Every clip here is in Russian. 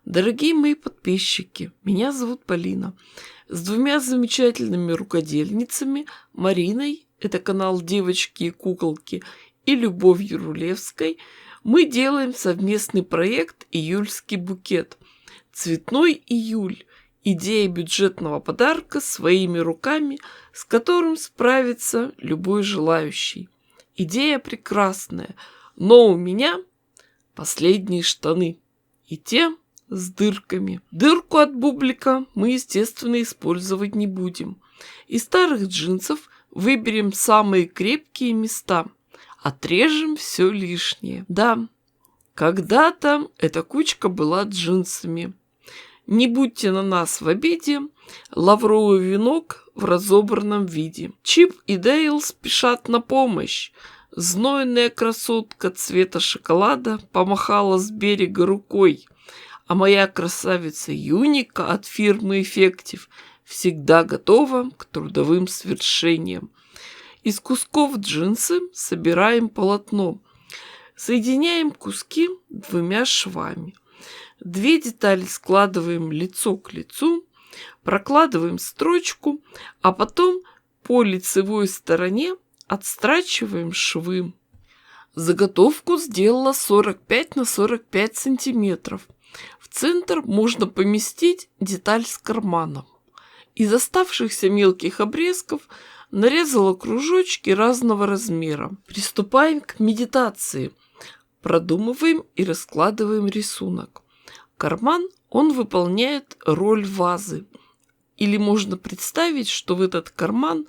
Дорогие мои подписчики, меня зовут Полина. С двумя замечательными рукодельницами, Мариной, это канал «Девочки и куколки», и Любовью Рулевской, мы делаем совместный проект «Июльский букет». Цветной июль. Идея бюджетного подарка своими руками, с которым справится любой желающий. Идея прекрасная, но у меня последние штаны. И те с дырками. Дырку от бублика мы, естественно, использовать не будем. Из старых джинсов выберем самые крепкие места. Отрежем все лишнее. Да, когда-то эта кучка была джинсами. Не будьте на нас в обиде, лавровый венок в разобранном виде. Чип и Дейл спешат на помощь. Знойная красотка цвета шоколада помахала с берега рукой, а моя красавица Юника от фирмы Effective всегда готова к трудовым свершениям. Из кусков джинсы собираем полотно. Соединяем куски двумя швами. Две детали складываем лицо к лицу, прокладываем строчку, а потом по лицевой стороне отстрачиваем швы. Заготовку сделала 45 на 45 сантиметров. В центр можно поместить деталь с карманом. Из оставшихся мелких обрезков нарезала кружочки разного размера. Приступаем к медитации. Продумываем и раскладываем рисунок. Карман, он выполняет роль вазы. Или можно представить, что в этот карман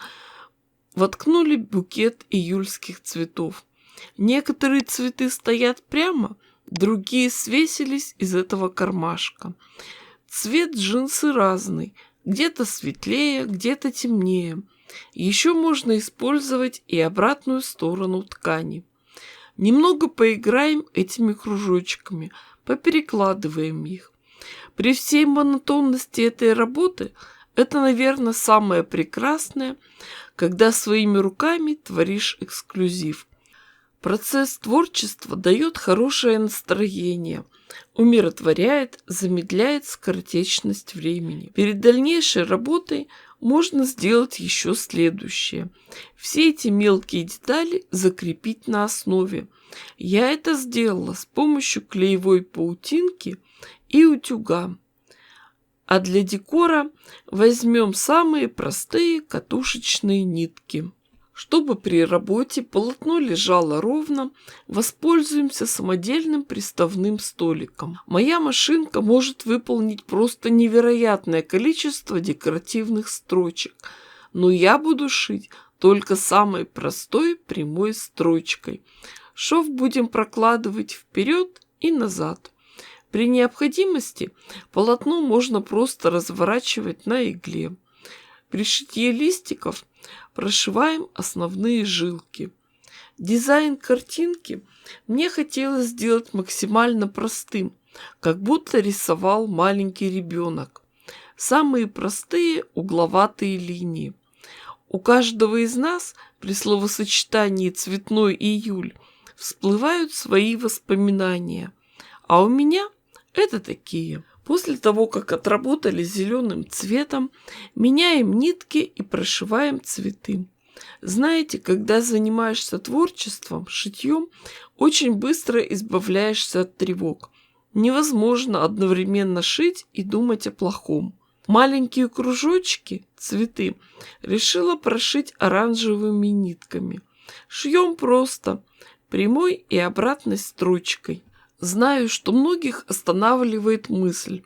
воткнули букет июльских цветов. Некоторые цветы стоят прямо, другие свесились из этого кармашка. Цвет джинсы разный, где-то светлее, где-то темнее. Еще можно использовать и обратную сторону ткани. Немного поиграем этими кружочками, поперекладываем их. При всей монотонности этой работы это, наверное, самое прекрасное, когда своими руками творишь эксклюзив. Процесс творчества дает хорошее настроение, умиротворяет, замедляет скоротечность времени. Перед дальнейшей работой можно сделать еще следующее. Все эти мелкие детали закрепить на основе. Я это сделала с помощью клеевой паутинки и утюга. А для декора возьмем самые простые катушечные нитки. Чтобы при работе полотно лежало ровно, воспользуемся самодельным приставным столиком. Моя машинка может выполнить просто невероятное количество декоративных строчек, но я буду шить только самой простой прямой строчкой. Шов будем прокладывать вперед и назад. При необходимости полотно можно просто разворачивать на игле. При шитье листиков прошиваем основные жилки. Дизайн картинки мне хотелось сделать максимально простым, как будто рисовал маленький ребенок. Самые простые угловатые линии. У каждого из нас при словосочетании «цветной июль» всплывают свои воспоминания, а у меня это такие. После того, как отработали зеленым цветом, меняем нитки и прошиваем цветы. Знаете, когда занимаешься творчеством, шитьем, очень быстро избавляешься от тревог. Невозможно одновременно шить и думать о плохом. Маленькие кружочки, цветы, решила прошить оранжевыми нитками. Шьем просто, прямой и обратной строчкой. Знаю, что многих останавливает мысль.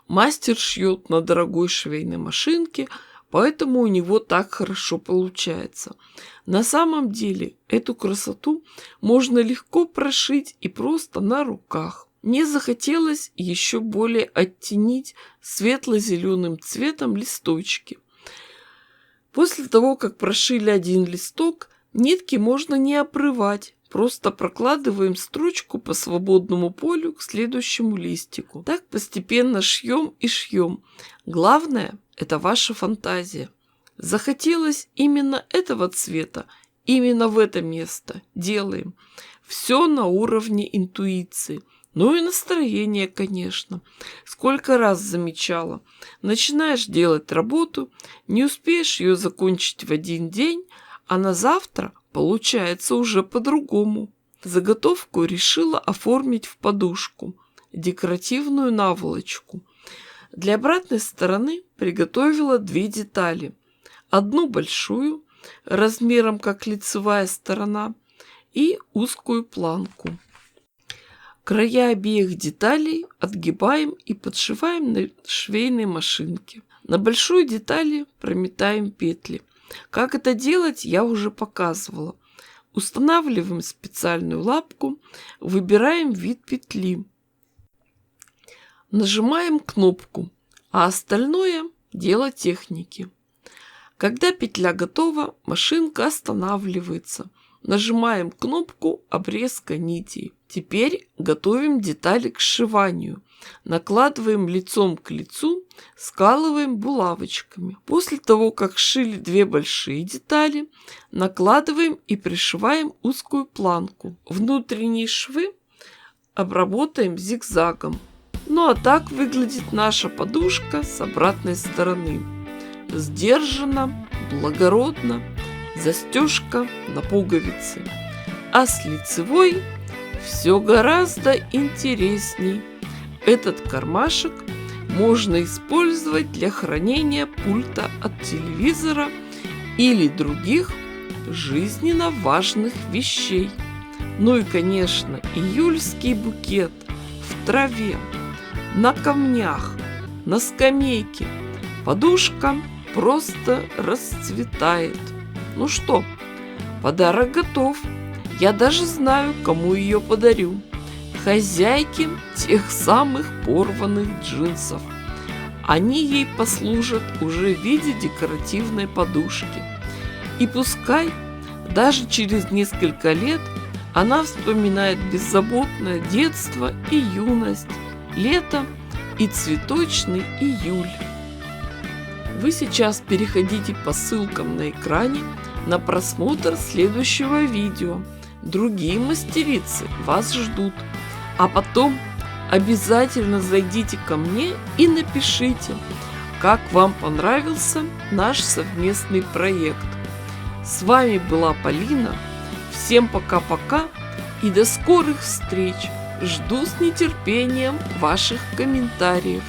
Мастер шьет на дорогой швейной машинке, поэтому у него так хорошо получается. На самом деле эту красоту можно легко прошить и просто на руках. Мне захотелось еще более оттенить светло-зеленым цветом листочки. После того, как прошили один листок, нитки можно не обрывать. Просто прокладываем строчку по свободному полю к следующему листику. Так постепенно шьем и шьем. Главное – это ваша фантазия. Захотелось именно этого цвета, именно в это место. Делаем. Все на уровне интуиции. Ну и настроение, конечно. Сколько раз замечала. Начинаешь делать работу, не успеешь ее закончить в один день, а на завтра получается уже по-другому. Заготовку решила оформить в подушку, декоративную наволочку. Для обратной стороны приготовила 2 детали. Одну большую, размером как лицевая сторона, и узкую планку. Края обеих деталей отгибаем и подшиваем на швейной машинке. На большой детали прометаем петли. Как это делать, я уже показывала. Устанавливаем специальную лапку, выбираем вид петли. Нажимаем кнопку, а остальное – дело техники. Когда петля готова, машинка останавливается. Нажимаем кнопку обрезка нитей. Теперь готовим детали к сшиванию. Накладываем лицом к лицу, скалываем булавочками. После того, как сшили 2 большие детали, накладываем и пришиваем узкую планку. Внутренние швы обработаем зигзагом. Ну а так выглядит наша подушка с обратной стороны. Сдержанно, благородно, застежка на пуговицы. А с лицевой все гораздо интересней. Этот кармашек можно использовать для хранения пульта от телевизора или других жизненно важных вещей. Ну и, конечно, июльский букет в траве, на камнях, на скамейке. Подушка просто расцветает. Ну что, подарок готов. Я даже знаю, кому ее подарю. Хозяйке тех самых порванных джинсов. Они ей послужат уже в виде декоративной подушки. И пускай даже через несколько лет она вспоминает беззаботное детство и юность, лето и цветочный июль. Вы сейчас переходите по ссылкам на экране на просмотр следующего видео. Другие мастерицы вас ждут. А потом обязательно зайдите ко мне и напишите, как вам понравился наш совместный проект. С вами была Полина. Всем пока-пока и до скорых встреч. Жду с нетерпением ваших комментариев.